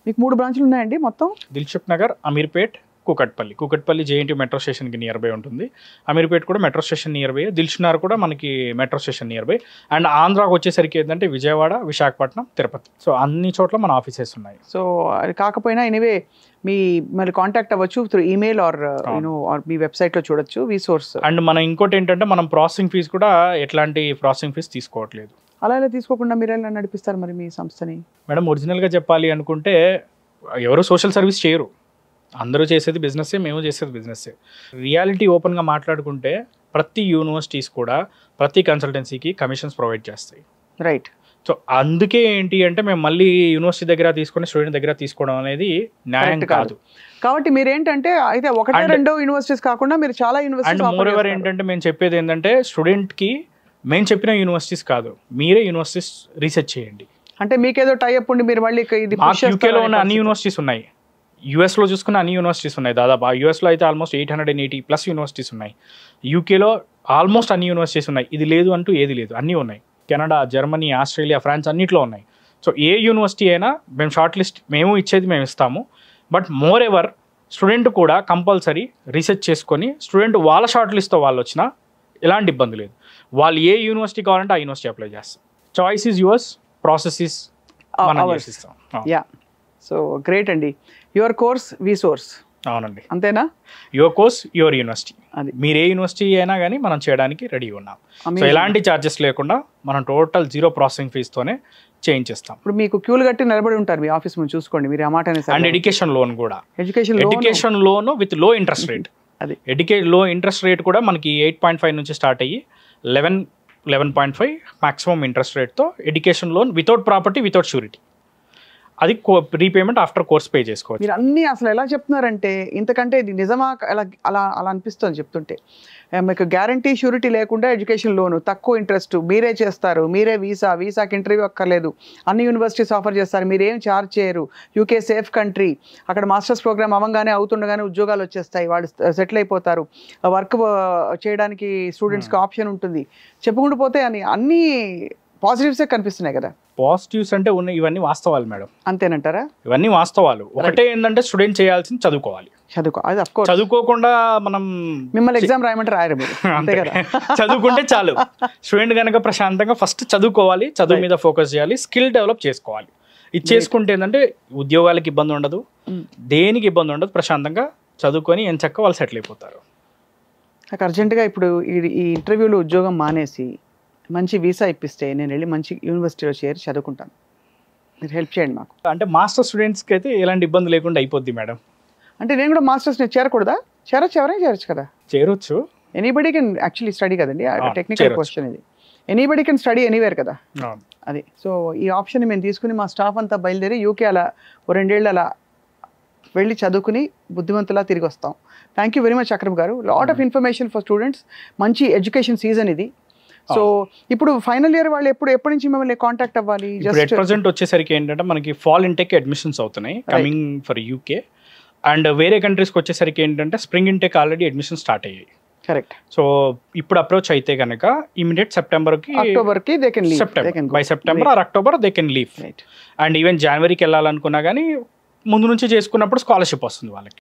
మీకు 3 బ్రాంచ్లు ఉన్నాయండి మొత్తం? దిల్సుఖ్ నగర్, అమీర్పేట్, కూకట్పల్లి జేఎన్టీ మెట్రో స్టేషన్కి నియర్ బై ఉంటుంది. అమీర్పేట్ కూడా metro station near by, Dilsukh Nagar కూడా మనకి metro station near by. And ఆంధ్రాకి వచ్చేసరికి ఏంటంటే విజయవాడ, విశాఖపట్నం, తిరుపతి. సో అన్ని చోట్ల మన ఆఫీసెస్ ఉన్నాయి. సో అది కాకపోయినా ఎనీవే మళ్ళీ కాంటాక్ట్ అవ్వచ్చు త్రూ ఈమెయిల్ ఆర్ ఆర్ మీ వెబ్సైట్లో చూడొచ్చు విసోర్స్. అండ్ మనం ఇంకోటి ఏంటంటే మనం ప్రాసెసింగ్ ఫీజు కూడా ఎట్లాంటి ప్రాసెసింగ్ ఫీజు తీసుకోవట్లేదు. అలా ఎలా తీసుకోకుండా మీరు ఎలా నడిపిస్తారు మరి మీ సంస్థని? మేడం ఒరిజినల్గా చెప్పాలి అనుకుంటే ఎవరు సోషల్ సర్వీస్ చేయరు, అందరూ చేసేది బిజినెస్సే, మేము చేసేది బిజినెస్సే. రియాలిటీ ఓపెన్గా మాట్లాడుకుంటే ప్రతి యూనివర్సిటీస్ కూడా ప్రతి కన్సల్టెన్సీకి కమిషన్స్ ప్రొవైడ్ చేస్తాయి. రైట్. సో అందుకే ఏంటి అంటే మేము మళ్ళీ యూనివర్సిటీ దగ్గర తీసుకొని స్టూడెంట్ దగ్గర తీసుకోవడం అనేది న్యాయం కాదు. కాబట్టి మీరు ఏంటంటే అయితే ఒకటే రెండో యూనివర్సిటీస్ కాకుండా మీరు చాలా యూనివర్సిటీస్. అండ్ మోర్ ఎవర్ ఏంటంటే మేము చెప్పేది ఏంటంటే స్టూడెంట్కి మేము చెప్పిన యూనివర్సిటీస్ కాదు, మీరే యూనివర్సిటీస్ రీసెర్చ్ చేయండి. అంటే మీకేదో టైఅప్ ఉండి మీరు మళ్ళీ యూకేలో ఉన్న అన్ని యూనివర్సిటీస్ ఉన్నాయి, యూఎస్లో చూసుకున్న అన్ని యూనివర్సిటీస్ ఉన్నాయి. దాదాపు ఆ యూఎస్లో అయితే ఆల్మోస్ట్ 880+ యూనివర్సిటీస్ ఉన్నాయి. యూకేలో ఆల్మోస్ట్ అన్ని యూనివర్సిటీస్ ఉన్నాయి. ఇది లేదు అంటూ ఏది లేదు, అన్నీ ఉన్నాయి. కెనడా, జర్మనీ, ఆస్ట్రేలియా, ఫ్రాన్స్ అన్నిట్లో ఉన్నాయి. సో ఏ యూనివర్సిటీ అయినా మేము షార్ట్ లిస్ట్ మేము ఇచ్చేది మేము ఇస్తాము. బట్ మోర్ ఎవర్ స్టూడెంట్ కూడా కంపల్సరీ రీసెర్చ్ చేసుకొని స్టూడెంట్ వాళ్ళ షార్ట్ లిస్ట్తో వాళ్ళు వచ్చినా ఎలాంటి ఇబ్బంది లేదు. వాళ్ళు ఏ యూనివర్సిటీ కావాలంటే ఆ యూనివర్సిటీ అప్లై చేస్తాం. Choice is yours, process is మనం చేసిస్తాం. యా, సో గ్రేట్ అండి. Your course we source. అవునండి, అంతేనా? Your course your university. అది మీరు ఏ యూనివర్సిటీ అయినా కానీ మనం చేయడానికి రెడీ ఉన్నాం. సో ఎలాంటి ఛార్జెస్ లేకుండా మనం టోటల్ 0 ప్రాసెసింగ్ ఫీజుతోనే చేయించేస్తాం. ఇప్పుడు మీకు క్యూలు కట్టి నిలబడి ఉంటారు మీ ఆఫీస్ ముందు, చూసుకోండి మీరు ఆ మాట. అండ్ ఎడ్యుకేషన్ లోన్ కూడా, ఎడ్యుకేషన్ లోన్ విత్ లో ఇంట్రెస్ట్ రేట్. అది లో ఇంట్రెస్ట్ రేట్ కూడా మనకి 8.5 నుంచి స్టార్ట్ అయ్యి 11.5 మాక్సిమం ఇంట్రెస్ట్ రేట్తో education loan without property, without surety. అది రీపేమెంట్ ఆఫ్టర్ కోర్స్ పే చేసుకోవచ్చు. మీరు అన్నీ అసలు ఎలా చెప్తున్నారంటే ఇంతకంటే ఇది నిజమా అలా అలా అలా అనిపిస్తుంది చెప్తుంటే. మీకు గ్యారంటీ షూరిటీ లేకుండా ఎడ్యుకేషన్ లోను, తక్కువ ఇంట్రెస్ట్, మీరే చేస్తారు, మీరే వీసాకి ఇంటర్వ్యూ అక్కర్లేదు, అన్ని యూనివర్సిటీస్ ఆఫర్ చేస్తారు, మీరేం ఛార్జ్ చేయరు. యూకే సేఫ్ కంట్రీ, అక్కడ మాస్టర్స్ ప్రోగ్రామ్ అవ్వగానే అవుతుండగానే ఉద్యోగాలు వచ్చేస్తాయి, వాళ్ళు సెటిల్ అయిపోతారు, వర్క్ చేయడానికి స్టూడెంట్స్కి ఆప్షన్ ఉంటుంది. చెప్పుకుంటూ పోతే అన్నీ పాజిటివ్సే కనిపిస్తున్నాయి కదా. పాజిటివ్స్ అంటే ఉన్న ఇవన్నీ వాస్తవాలు మేడం. అంతేనంటారా? ఇవన్నీ వాస్తవాలు. ఒకటే ఏంటంటే స్టూడెంట్ చేయాల్సింది చదువుకోవాలి. అది అఫ్ కోర్స్. చదువుకోకుండా మనం మిమ్మల్ని ఎగ్జామ్ రాయమంటే రాయరు మీరు, అంతే కదా. చదువుకుంటే చాలు. స్టూడెంట్ కనుక ప్రశాంతంగా ఫస్ట్ చదువుకోవాలి, చదువు మీద ఫోకస్ చేయాలి, స్కిల్ డెవలప్ చేసుకోవాలి. ఇది చేసుకుంటే ఏంటంటే ఉద్యోగాలకు ఇబ్బంది ఉండదు, దేనికి ఇబ్బంది ఉండదు, ప్రశాంతంగా చదువుకొని ఎంచక్క వాళ్ళు సెటిల్ అయిపోతారు. నాకు అర్జెంటుగా ఇప్పుడు ఈ ఇంటర్వ్యూలో ఉద్యోగం మానేసి మంచి వీసా ఇప్పిస్తే నేను వెళ్ళి మంచి యూనివర్సిటీలో చేరి చదువుకుంటాను, మీరు హెల్ప్ చేయండి మాకు. అంటే మాస్టర్ స్టూడెంట్స్కి అయితే ఎలాంటి ఇబ్బంది లేకుండా అయిపోద్ది మేడం. అంటే నేను కూడా మాస్టర్స్ నేను చేరకూడదా? ఎవరైనా చేరచ్చు కదా? చేరొచ్చు. ఎనీబడి కెన్ యాక్చువల్లీ స్టడీ కదండి, టెక్నికల్ క్వశ్చన్ ఇది. ఎనీబడి కెన్ స్టడీ ఎనీవేర్ కదా. అది సో ఈ ఆప్షన్ మేము తీసుకుని మా స్టాఫ్ అంతా బయలుదేరి యూకే అలా 2 ఏళ్ళు అలా వెళ్ళి చదువుకుని బుద్ధిమంతులా తిరిగి వస్తాం. Thank you very much Akram గారు. Lot of information for students. మంచి ఎడ్యుకేషన్ సీజన్ ఇది. సో ఇప్పుడు ఫైనల్ ఇయర్ వాళ్ళు ఎప్పటి నుంచి మిమ్మల్ని కాంటాక్ట్ అవ్వాలి? జస్ట్ ప్రెజెంట్ వచ్చేసరికి ఏంటంటే మనకి ఫాల్ ఇంటెక్ అడ్మిషన్స్ అవుతున్నాయి కమింగ్ ఫర్ యూకే. అండ్ వేరే కంట్రీస్కి వచ్చేసరికి ఏంటంటే spring intake already admission start అయ్యాయి. కరెక్ట్. సో ఇప్పుడు అప్రోచ్ అయితే కనుక ఇమీడియట్ అక్టోబర్కి by September or October they can leave. And even జనవరికి వెళ్ళాలనుకున్నా కానీ ముందు నుంచి చేసుకున్నప్పుడు స్కాలర్షిప్ వస్తుంది వాళ్ళకి.